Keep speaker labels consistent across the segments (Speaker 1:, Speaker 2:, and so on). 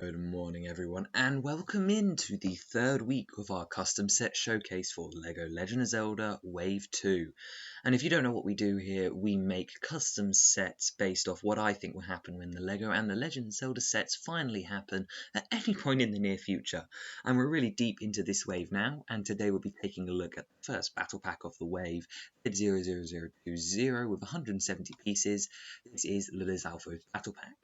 Speaker 1: Good morning, everyone, and welcome into the third week of our custom set showcase for LEGO Legend of Zelda Wave 2. And if you don't know what we do here, we make custom sets based off what I think will happen when the LEGO and the Legend of Zelda sets finally happen at any point in the near future. And we're really deep into this wave now, and today we'll be taking a look at the first battle pack of the wave, 00020 with 170 pieces. This is the Lizalfos battle pack.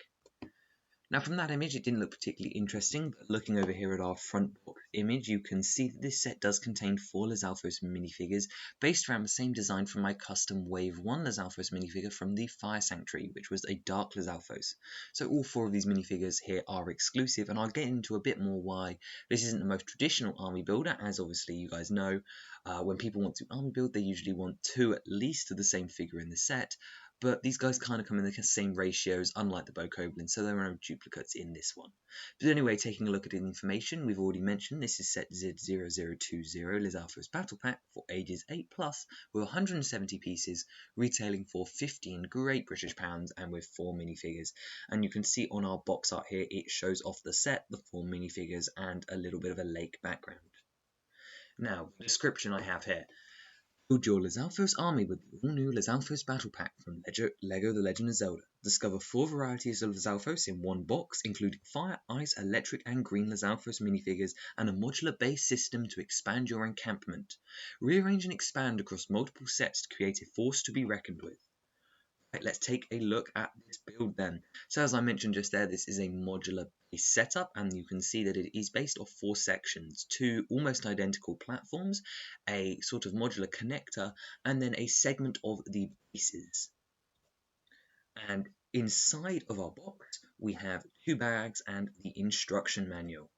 Speaker 1: Now from that image it didn't look particularly interesting, but looking over here at our front box image you can see that this set does contain 4 Lizalfos minifigures based around the same design from my custom Wave 1 Lizalfos minifigure from the Fire Sanctuary, which was a Dark Lizalfos. So all 4 of these minifigures here are exclusive, and I'll get into a bit more why this isn't the most traditional army builder, as obviously you guys know, when people want to army build they usually want 2 at least of the same figure in the set. But these guys kind of come in the same ratios, unlike the BOTW, so there are no duplicates in this one. But anyway, taking a look at the information, we've already mentioned this is set Z0020 Lizalfos Battle Pack for ages 8+, with 170 pieces, retailing for 15 Great British pounds and with 4 minifigures. And you can see on our box art here, it shows off the set, the 4 minifigures, and a little bit of a lake background. Now, the description I have here. Build your Lizalfos army with the all-new Lizalfos Battle Pack from LEGO The Legend of Zelda. Discover 4 varieties of Lizalfos in one box, including fire, ice, electric, and green Lizalfos minifigures, and a modular base system to expand your encampment. Rearrange and expand across multiple sets to create a force to be reckoned with. Right, let's take a look at this build then. So as I mentioned just there, this is a modular base setup, and you can see that it is based off 4 sections, 2 almost identical platforms, a sort of modular connector, and then a segment of the bases. And inside of our box, we have 2 bags and the instruction manual.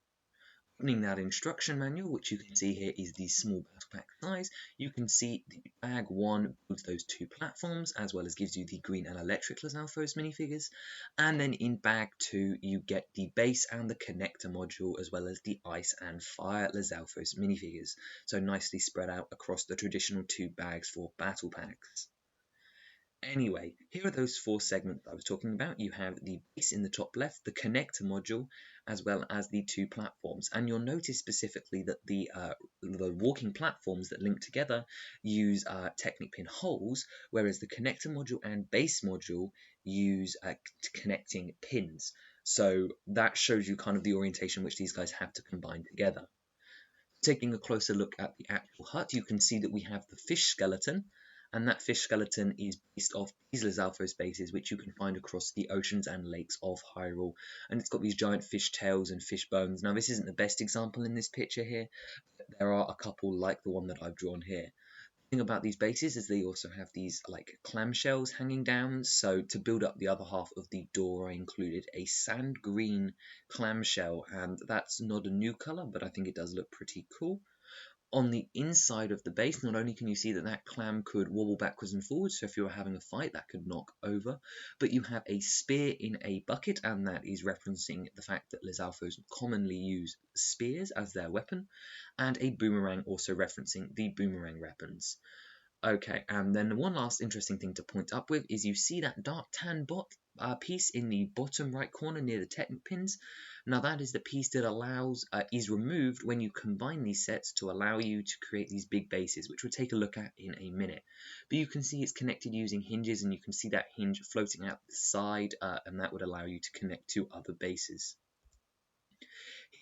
Speaker 1: Opening that instruction manual, which you can see here is the small battle pack size, you can see the bag 1 builds those 2 platforms, as well as gives you the green and electric Lizalfos minifigures, and then in bag 2 you get the base and the connector module, as well as the ice and fire Lizalfos minifigures, so nicely spread out across the traditional 2 bags for battle packs. Anyway, here are those 4 segments I was talking about. You have the base in the top left, the connector module, as well as the 2 platforms. And you'll notice specifically that the walking platforms that link together use Technic pin holes, whereas the connector module and base module use connecting pins. So that shows you kind of the orientation which these guys have to combine together. Taking a closer look at the actual hut, you can see that we have the fish skeleton, and that fish skeleton is based off these Lizalfos bases, which you can find across the oceans and lakes of Hyrule. And it's got these giant fish tails and fish bones. Now, this isn't the best example in this picture here, but there are a couple like the one that I've drawn here. The thing about these bases is they also have these like clamshells hanging down, so to build up the other half of the door I included a sand green clamshell, and that's not a new color, but I think it does look pretty cool. On the inside of the base, not only can you see that that clam could wobble backwards and forwards, so if you were having a fight that could knock over, but you have a spear in a bucket, and that is referencing the fact that Lizalfos commonly use spears as their weapon, and a boomerang also referencing the boomerang weapons. Okay, and then one last interesting thing to point up with is you see that dark tan piece in the bottom right corner near the Technic pins. Now that is the piece that is removed when you combine these sets to allow you to create these big bases, which we'll take a look at in a minute. But you can see it's connected using hinges, and you can see that hinge floating out the side, and that would allow you to connect to other bases.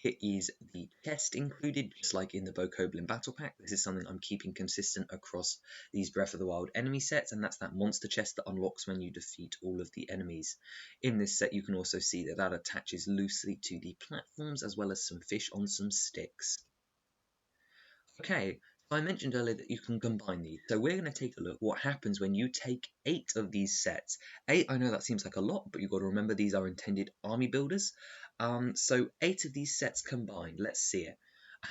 Speaker 1: Here is the chest included, just like in the Bokoblin Battle Pack. This is something I'm keeping consistent across these Breath of the Wild enemy sets, and that's that monster chest that unlocks when you defeat all of the enemies. In this set, you can also see that that attaches loosely to the platforms, as well as some fish on some sticks. Okay, so I mentioned earlier that you can combine these, so we're going to take a look what happens when you take 8 of these sets. 8, I know that seems like a lot, but you've got to remember these are intended army builders. So 8 of these sets combined, let's see it.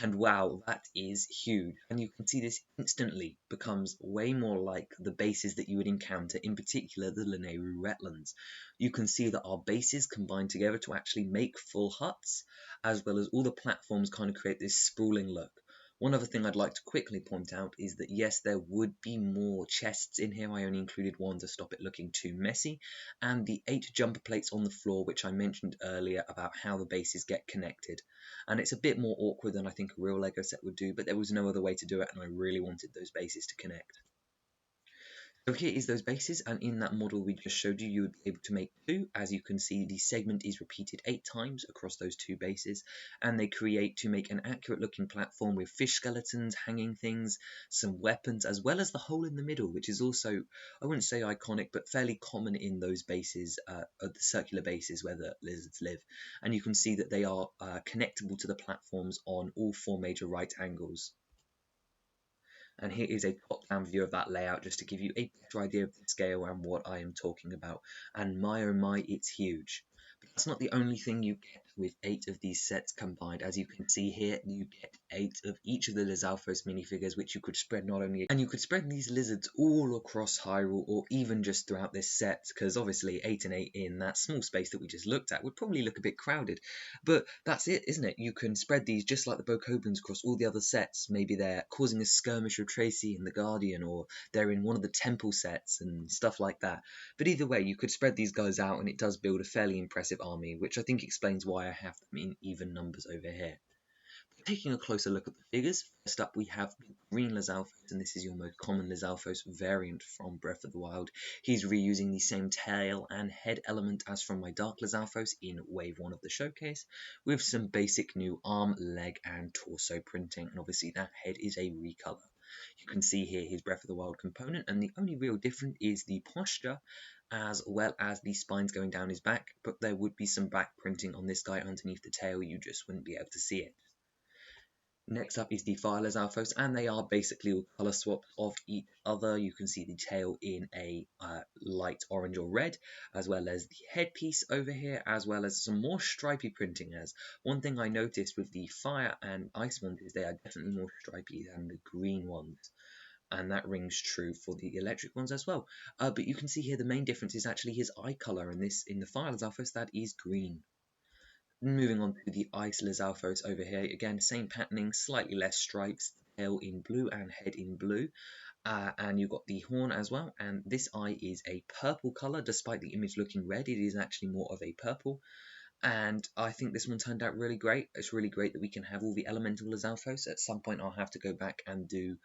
Speaker 1: And wow, that is huge. And you can see this instantly becomes way more like the bases that you would encounter, in particular the Lanayru wetlands. You can see that our bases combine together to actually make full huts, as well as all the platforms kind of create this sprawling look. One other thing I'd like to quickly point out is that yes, there would be more chests in here. I only included one to stop it looking too messy, and the 8 jumper plates on the floor, which I mentioned earlier about how the bases get connected. And it's a bit more awkward than I think a real Lego set would do, but there was no other way to do it, and I really wanted those bases to connect. So here is those bases, and in that model we just showed you, you would be able to make 2. As you can see, the segment is repeated 8 times across those 2 bases, and they create to make an accurate looking platform with fish skeletons, hanging things, some weapons, as well as the hole in the middle, which is also, I wouldn't say iconic, but fairly common in those bases, the circular bases where the lizards live. And you can see that they are connectable to the platforms on all 4 major right angles. And here is a top-down view of that layout just to give you a better idea of the scale and what I am talking about. And my oh my, it's huge. But that's not the only thing you get with 8 of these sets combined. As you can see here, you get 8 of each of the Lizalfos minifigures, which you could spread not only... And you could spread these lizards all across Hyrule, or even just throughout this set, because obviously 8 and 8 in that small space that we just looked at would probably look a bit crowded. But that's it, isn't it? You can spread these just like the Bokobans across all the other sets. Maybe they're causing a skirmish with Tracy and the Guardian, or they're in one of the temple sets and stuff like that. But either way, you could spread these guys out, and it does build a fairly impressive army, which I think explains why I have them in even numbers over here. Taking a closer look at the figures, first up we have the green Lizalfos, and this is your most common Lizalfos variant from Breath of the Wild. He's reusing the same tail and head element as from my Dark Lizalfos in Wave 1 of the showcase, with some basic new arm, leg, and torso printing, and obviously that head is a recolor. You can see here his Breath of the Wild component, and the only real difference is the posture, as well as the spines going down his back, but there would be some back printing on this guy underneath the tail, you just wouldn't be able to see it. Next up is the Fire Lizalfos, and they are basically all colour swaps of each other. You can see the tail in a light orange or red, as well as the headpiece over here, as well as some more stripy printing. As one thing I noticed with the Fire and Ice ones is they are definitely more stripy than the green ones. And that rings true for the electric ones as well. But you can see here the main difference is actually his eye colour, and this in the Fire Lizalfos that is green. Moving on to the Ice Lizalfos over here, again, same patterning, slightly less stripes, tail in blue and head in blue, and you've got the horn as well, and this eye is a purple colour, despite the image looking red, it is actually more of a purple, and I think this one turned out really great. It's really great that we can have all the elemental Lizalfos. At some point I'll have to go back and do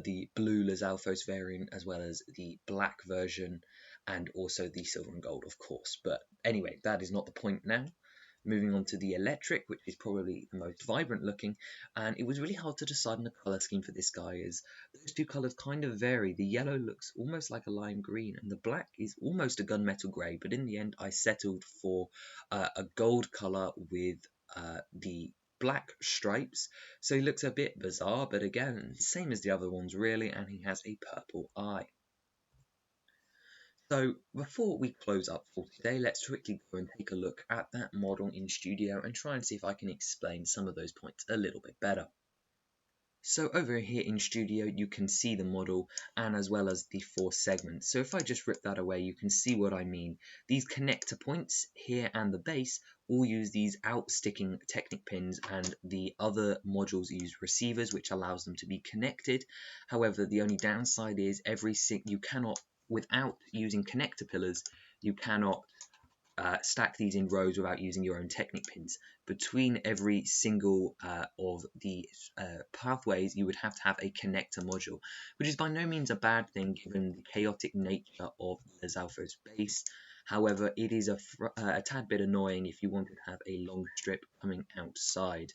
Speaker 1: the blue Lizalfos variant, as well as the black version, and also the silver and gold, of course, but anyway, that is not the point now. Moving on to the electric, which is probably the most vibrant looking, and it was really hard to decide on the colour scheme for this guy, as those two colours kind of vary. The yellow looks almost like a lime green, and the black is almost a gunmetal grey, but in the end I settled for a gold colour with the black stripes, so he looks a bit bizarre, but again, same as the other ones really, and he has a purple eye. So before we close up for today, let's quickly go and take a look at that model in studio and try and see if I can explain some of those points a little bit better. So over here in studio, you can see the model and as well as the 4 segments. So if I just rip that away, you can see what I mean. These connector points here and the base all use these out-sticking Technic pins, and the other modules use receivers, which allows them to be connected. However, the only downside is you cannot, without using connector pillars, you cannot stack these in rows without using your own Technic pins. Between every single of the pathways, you would have to have a connector module, which is by no means a bad thing given the chaotic nature of Lizalfos base. However, it is a tad bit annoying if you want to have a long strip coming outside.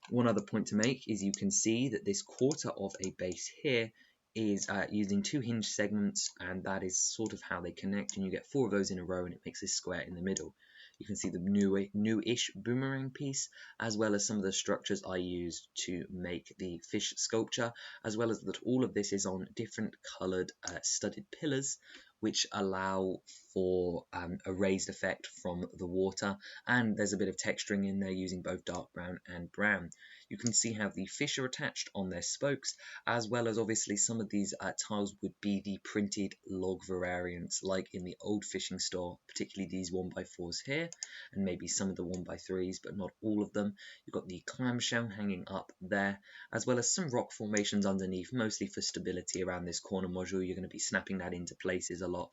Speaker 1: One other point to make is you can see that this quarter of a base here is using 2 hinge segments, and that is sort of how they connect, and you get 4 of those in a row and it makes this square in the middle. You can see the new-ish boomerang piece, as well as some of the structures I used to make the fish sculpture, as well as that all of this is on different coloured studded pillars, which allow for a raised effect from the water, and there's a bit of texturing in there using both dark brown and brown. You can see how the fish are attached on their spokes, as well as obviously some of these tiles would be the printed log variants like in the old fishing store, particularly these 1x4s here, and maybe some of the 1x3s, but not all of them. You've got the clamshell hanging up there, as well as some rock formations underneath, mostly for stability around this corner module. You're going to be snapping that into places a lot,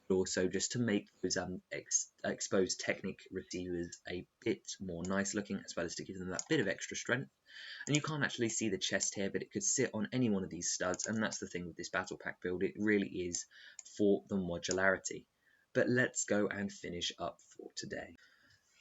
Speaker 1: but also just to make those exposed Technic receivers a bit more nice looking, as well as to give them that bit of extra strength. And you can't actually see the chest here, but it could sit on any one of these studs, and that's the thing with this battle pack build, it really is for the modularity. But let's go and finish up for today.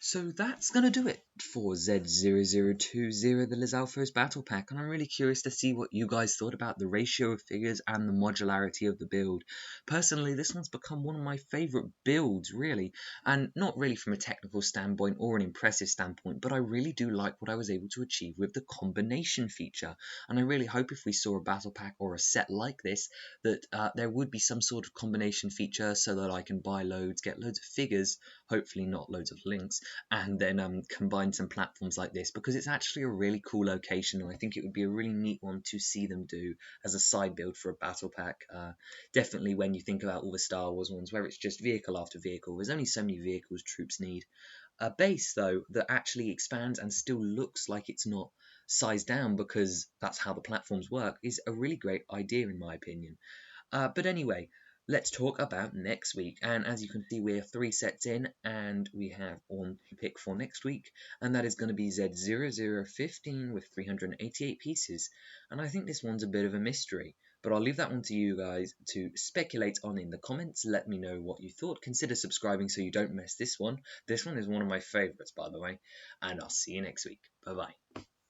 Speaker 1: So that's going to do it for Z0020, the Lizalfos Battle Pack, and I'm really curious to see what you guys thought about the ratio of figures and the modularity of the build. Personally, this one's become one of my favourite builds, really, and not really from a technical standpoint or an impressive standpoint, but I really do like what I was able to achieve with the combination feature, and I really hope if we saw a battle pack or a set like this, that there would be some sort of combination feature so that I can buy loads, get loads of figures, hopefully not loads of links, and then combine some platforms like this, because it's actually a really cool location, and I think it would be a really neat one to see them do as a side build for a battle pack. Definitely when you think about all the Star Wars ones where it's just vehicle after vehicle, there's only so many vehicles troops need. A base though that actually expands and still looks like it's not sized down, because that's how the platforms work, is a really great idea in my opinion. But anyway, let's talk about next week. And as you can see, we're 3 sets in, and we have one to pick for next week, and that is going to be Z0015 with 388 pieces. And I think this one's a bit of a mystery, but I'll leave that one to you guys to speculate on in the comments. Let me know what you thought. Consider subscribing so you don't miss this one. This one is one of my favorites, by the way, and I'll see you next week. Bye bye.